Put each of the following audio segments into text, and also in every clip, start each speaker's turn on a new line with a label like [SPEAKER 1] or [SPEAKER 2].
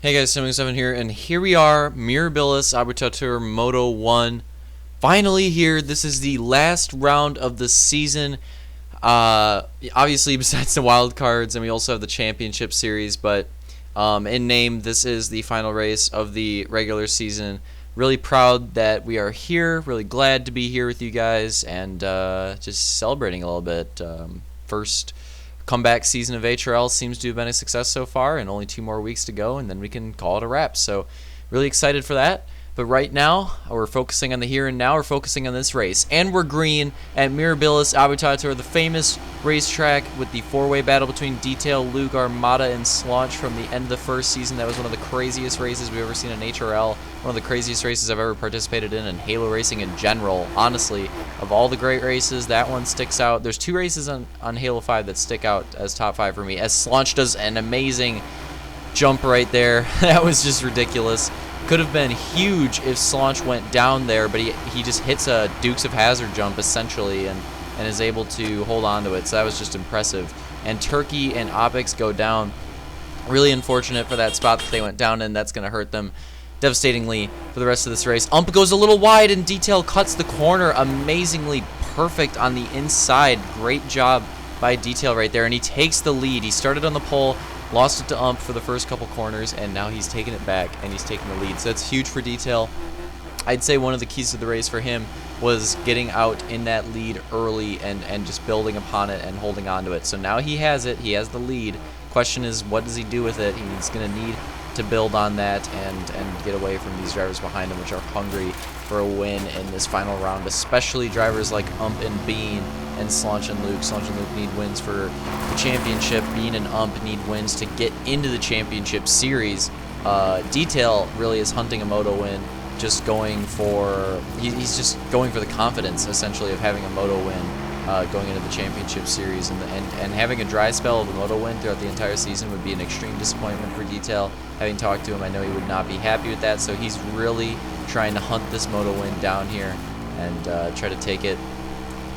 [SPEAKER 1] Hey guys, 7 here, and here we are, Mirabilis Abutatur Moto 1. Finally here, this is the last round of the season. Obviously, besides the wild cards, and we also have the championship series, but in name, this is the final race of the regular season. Really proud that we are here, really glad to be here with you guys, and just celebrating a little bit. First comeback season of HRL seems to have been a success so far, and only 2 more weeks to go, and then we can call it a wrap. So really excited for that. But right now, we're focusing on the here and now. We're focusing on this race. And we're green at Mirabilis Abutatur, the famous racetrack with the 4-way battle between Detal, Luke, Armada, and Slaunch from the end of the first season. That was one of the craziest races we've ever seen in HRL. One of the craziest races I've ever participated in Halo racing in general. Honestly, of all the great races, that one sticks out. There's 2 races on Halo 5 that stick out as top 5 for me, as Slaunch does an amazing jump right there. That was just ridiculous. Could have been huge if Slaunch went down there, but he just hits a Dukes of Hazzard jump essentially and is able to hold on to it. So that was just impressive. And Turkey and Opix go down. Really unfortunate for that spot that they went down in. That's going to hurt them devastatingly for the rest of this race. Ump goes a little wide and Detail cuts the corner. Amazingly perfect on the inside. Great job by Detail right there. And he takes the lead. He started on the pole, lost it to Ump for the first couple corners, and now he's taking it back and he's taking the lead. So that's huge for Detail. I'd say one of the keys to the race for him was getting out in that lead early and just building upon it and holding on to it. So now he has it. He has the lead. Question is, what does he do with it? He's going to need to build on that and get away from these drivers behind him, which are hungry for a win in this final round, especially drivers like Ump and Bean and Slaunch and Luke. Slaunch and Luke need wins for the championship. Bean and Ump need wins to get into the championship series. Detail really is hunting a Moto win, just going for he's just going for the confidence essentially of having a Moto win going into the championship series, and having a dry spell of a Moto win throughout the entire season would be an extreme disappointment for Detail. Having talked to him, I know he would not be happy with that, so he's really trying to hunt this Moto win down here and try to take it,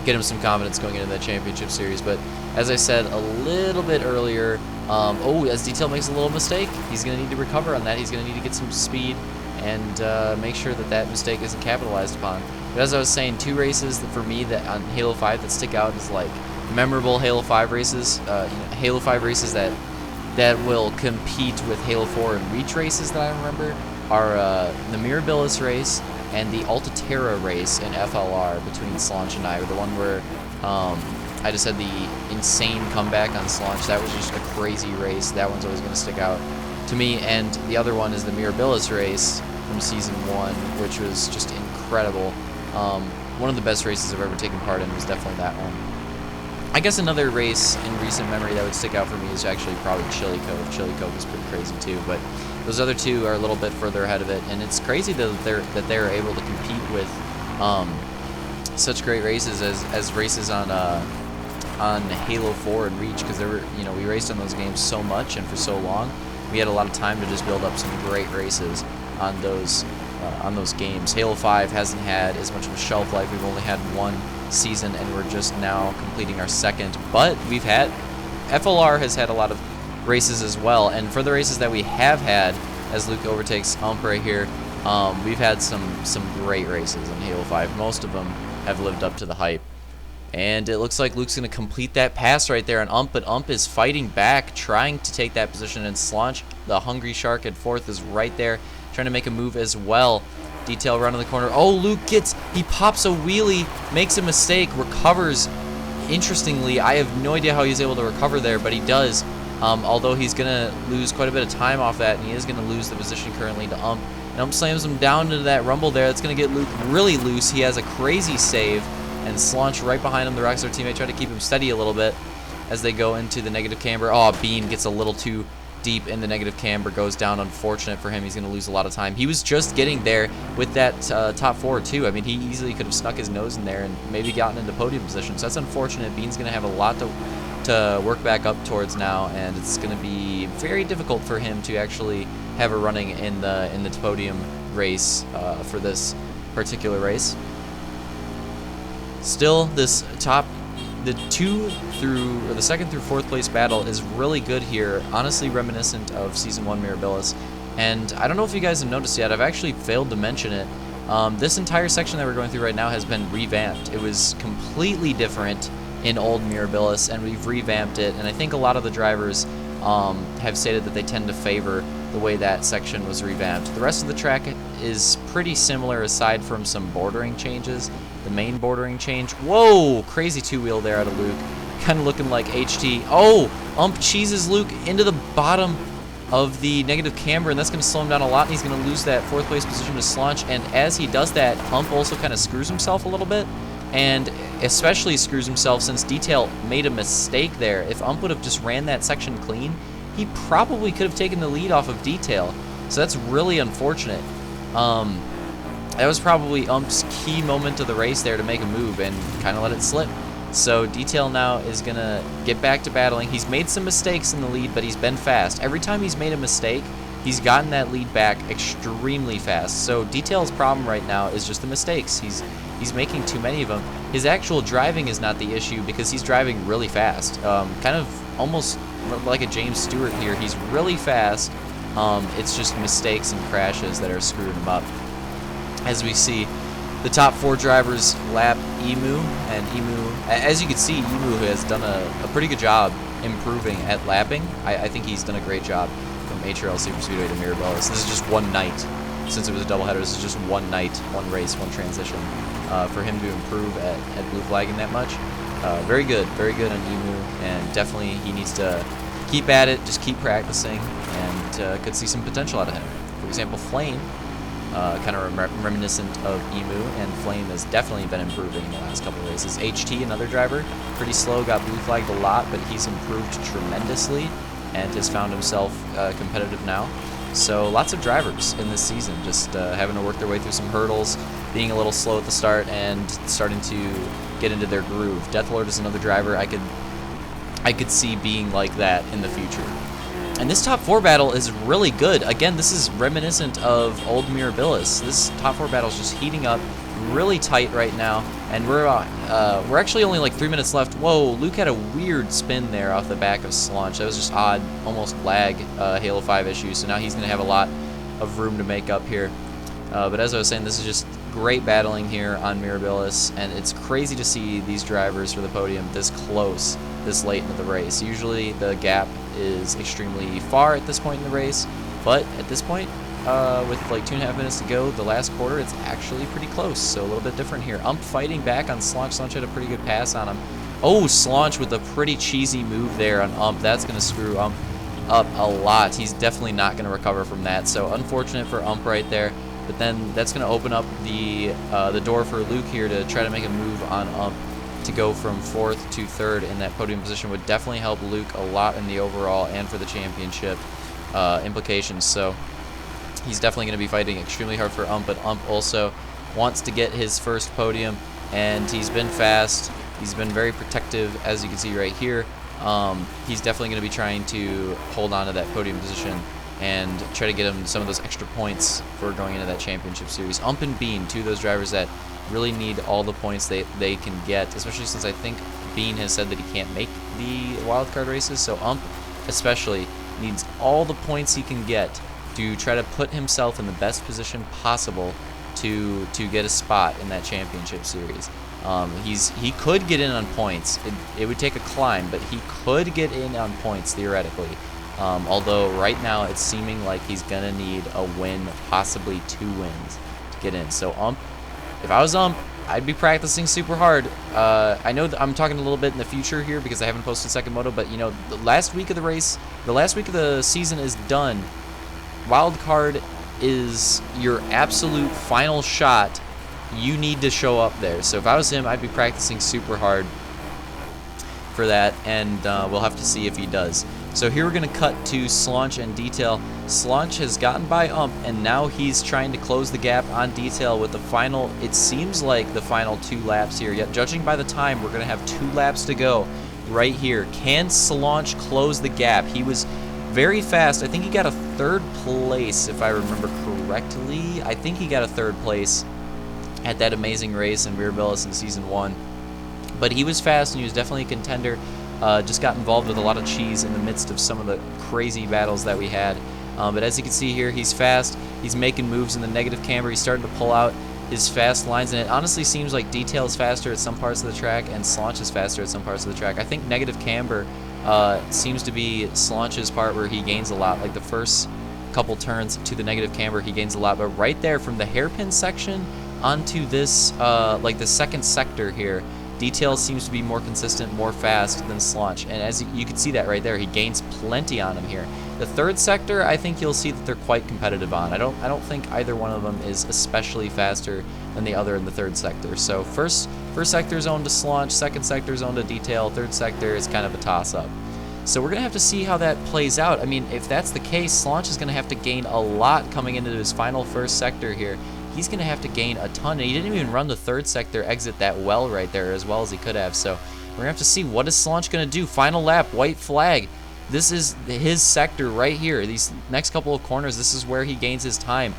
[SPEAKER 1] get him some confidence going into that championship series. But as I said a little bit earlier, as Detail makes a little mistake, he's going to need to recover on that. He's going to need to get some speed and make sure that that mistake isn't capitalized upon. But as I was saying, 2 races that for me that on Halo 5 that stick out as like memorable Halo 5 races, Halo 5 races that will compete with Halo 4 and Reach races that I remember are the Mirabilis race and the Abutatur race in FLR between Slaunch and I, the one where I just had the insane comeback on Slaunch. That was just a crazy race. That one's always going to stick out to me. And the other one is the Mirabilis race from Season 1, which was just incredible. One of the best races I've ever taken part in was definitely that one. I guess another race in recent memory that would stick out for me is actually probably Chili Cove. Chili Cove was pretty crazy too, but those other 2 are a little bit further ahead of it, and it's crazy that they're able to compete with such great races as races on Halo 4 and Reach, because we raced on those games so much and for so long. We had a lot of time to just build up some great races on those games. Halo 5 hasn't had as much of a shelf life. We've only had 1 season, and we're just now completing our 2nd. But FLR has had a lot of races as well, and for the races that we have had, as Luke overtakes Ump right here, we've had some great races in Halo 5. Most of them have lived up to the hype. And it looks like Luke's going to complete that pass right there on Ump, but Ump is fighting back, trying to take that position, and Slaunch, the hungry shark at 4th, is right there, trying to make a move as well. Detail around in the corner. Oh, Luke he pops a wheelie, makes a mistake, recovers. Interestingly, I have no idea how he's able to recover there, but he does. Although he's going to lose quite a bit of time off that, and he is going to lose the position currently to Ump. And Ump slams him down into that rumble there. That's going to get Luke really loose. He has a crazy save, and Slaunch right behind him, the Rockstar teammate, try to keep him steady a little bit as they go into the negative camber. Oh, Bean gets a little too deep in the negative camber, goes down. Unfortunate for him. He's going to lose a lot of time. He was just getting there with that top 4 too. I mean, he easily could have snuck his nose in there and maybe gotten into podium position. So that's unfortunate. Bean's going to have a lot to work back up towards now, and it's going to be very difficult for him to actually have a running in the podium race for this particular race. Still, the 2nd through 4th place battle is really good here, honestly reminiscent of Season 1 Mirabilis. And I don't know if you guys have noticed yet, I've actually failed to mention it. This entire section that we're going through right now has been revamped. It was completely different in old Mirabilis, and we've revamped it, and I think a lot of the drivers have stated that they tend to favor the way that section was revamped. The rest of the track is pretty similar aside from some bordering changes. The main bordering change, whoa, crazy two-wheel there out of Luke, kind of looking like HT. Oh, cheeses Luke into the bottom of the negative camber, and that's going to slow him down a lot, and he's going to lose that 4th place position to Slaunch. And as he does that, also kind of screws himself a little bit, and especially screws himself since Detail made a mistake there. If would have just ran that section clean, he probably could have taken the lead off of Detail. So that's really unfortunate. That was probably key moment of the race there to make a move and kind of let it slip. So Detail now is going to get back to battling. He's made some mistakes in the lead, but he's been fast. Every time he's made a mistake, he's gotten that lead back extremely fast. So Detail's problem right now is just the mistakes. He's making too many of them. His actual driving is not the issue because he's driving really fast. Kind of almost like a James Stewart here. He's really fast. It's just mistakes and crashes that are screwing him up. As we see, the top 4 drivers lap Emu, and Emu, as you can see, Emu has done a pretty good job improving at lapping. I think he's done a great job from HRL Super Speedway to Mirabilis. This is just one night. Since it was a doubleheader, this is just one night, one race, one transition. For him to improve at blue flagging that much, very good on Emu, and definitely he needs to keep at it, just keep practicing, and could see some potential out of him. For example, Flame, kind of reminiscent of Emu, and Flame has definitely been improving in the last couple of races. HT, another driver, pretty slow, got blue flagged a lot, but he's improved tremendously and has found himself competitive now. So lots of drivers in this season just having to work their way through some hurdles, being a little slow at the start, and starting to get into their groove. Detal is another driver I could see being like that in the future. And this top 4 battle is really good. Again, this is reminiscent of old Mirabilis. This top 4 battle is just heating up, really tight right now, and we're actually only like 3 minutes left. Whoa, Luke had a weird spin there off the back of Slaunch. That was just odd, almost lag Halo 5 issue. So now he's going to have a lot of room to make up here. But as I was saying, this is just great battling here on Mirabilis, and it's crazy to see these drivers for the podium this close this late into the race. Usually the gap is extremely far at this point in the race, but at this point, with like 2.5 minutes to go, the last quarter, it's actually pretty close, so a little bit different here. Fighting back on Slaunch. Slaunch had a pretty good pass on him. Oh, Slaunch with a pretty cheesy move there on That's going to screw up a lot. He's definitely not going to recover from that, so unfortunate for right there. But then that's going to open up the door for Luke here to try to make a move on to go from 4th to 3rd in that podium position. Would definitely help Luke a lot in the overall and for the championship implications. So he's definitely going to be fighting extremely hard for but also wants to get his first podium, and he's been fast. He's been very protective, as you can see right here. He's definitely going to be trying to hold on to that podium position and try to get him some of those extra points for going into that championship series. And Bean, two of those drivers that really need all the points they can get, especially since I think Bean has said that he can't make the wildcard races. So especially needs all the points he can get to try to put himself in the best position possible to get a spot in that championship series. He could get in on points. It would take a climb, but he could get in on points theoretically. Although right now it's seeming like he's gonna need a win, possibly 2 wins to get in. So if I was I'd be practicing super hard. I know that I'm talking a little bit in the future here because I haven't posted second moto, but you know, the last week of the race, the last week of the season is done. Wild card is your absolute final shot. You need to show up there. So if I was him, I'd be practicing super hard for that, and we'll have to see if he does. So here we're going to cut to Slaunch and Detail. Slaunch has gotten by and now he's trying to close the gap on Detail with the final, it seems like the final 2 laps here. Yet judging by the time, we're going to have 2 laps to go right here. Can Slaunch close the gap? He was very fast. I think he got a 3rd place, if I remember correctly. I think he got a 3rd place at that amazing race in Mirabilis in Season 1. But he was fast, and he was definitely a contender. Just got involved with a lot of cheese in the midst of some of the crazy battles that we had. But as you can see here, he's fast. He's making moves in the negative camber. He's starting to pull out his fast lines, and it honestly seems like Detail is faster at some parts of the track and Slaunch is faster at some parts of the track. I think negative camber seems to be Slaunch's part where he gains a lot. Like the first couple turns to the negative camber, he gains a lot, but right there from the hairpin section onto this, like the second sector here, Detail seems to be more consistent, more fast than Slaunch, and as you can see that right there, he gains plenty on him here. The third sector, I think you'll see that they're quite competitive on. I don't think either one of them is especially faster than the other in the third sector. So first sector is owned to Slaunch, second sector is owned to Detail, third sector is kind of a toss-up. So we're going to have to see how that plays out. I mean, if that's the case, Slaunch is going to have to gain a lot coming into his final first sector here. He's going to have to gain a ton, and he didn't even run the third sector exit that well right there, as well as he could have. So we're going to have to see, what is Slaunch going to do? Final lap, white flag. This is his sector right here. These next couple of corners, this is where he gains his time.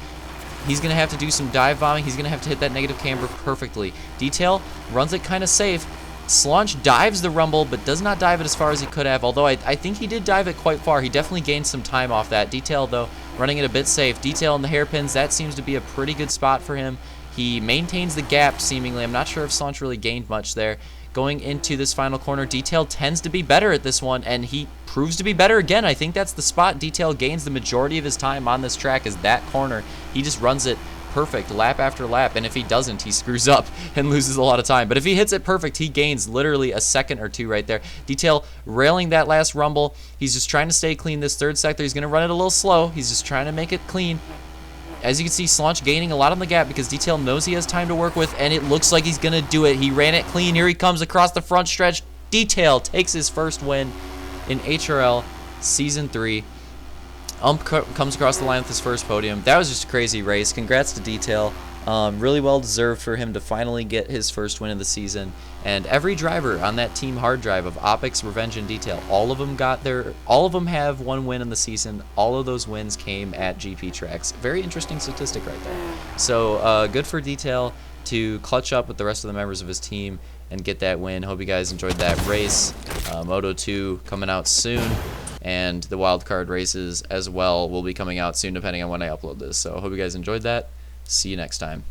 [SPEAKER 1] He's going to have to do some dive bombing. He's going to have to hit that negative camber perfectly. Detail runs it kind of safe. Slaunch dives the rumble, but does not dive it as far as he could have, although I think he did dive it quite far. He definitely gained some time off that. Detail, though, running it a bit safe. Detail in the hairpins, that seems to be a pretty good spot for him. He maintains the gap, seemingly. I'm not sure if Slaunch really gained much there. Going into this final corner, Detail tends to be better at this one, and he proves to be better again. I think that's the spot Detail gains the majority of his time on this track, is that corner. He just runs it perfect lap after lap, and if he doesn't, he screws up and loses a lot of time. But if he hits it perfect, he gains literally a second or two right there. Detail railing that last rumble. He's just trying to stay clean this third sector. He's going to run it a little slow. He's just trying to make it clean. As you can see, Slaunch gaining a lot on the gap because Detail knows he has time to work with, and it looks like he's going to do it. He ran it clean. Here he comes across the front stretch. Detail takes his first win in HRL Season 3. Comes across the line with his first podium. That was just a crazy race. Congrats to Detail. Really well deserved for him to finally get his first win of the season. And every driver on that team hard drive of Opix, Revenge, and Detail, all of them have one win in the season. All of those wins came at GP tracks. Very interesting statistic right there. So good for Detail to clutch up with the rest of the members of his team and get that win. Hope you guys enjoyed that race. Moto 2 coming out soon, and the wildcard races as well will be coming out soon depending on when I upload this. So I hope you guys enjoyed that. See you next time.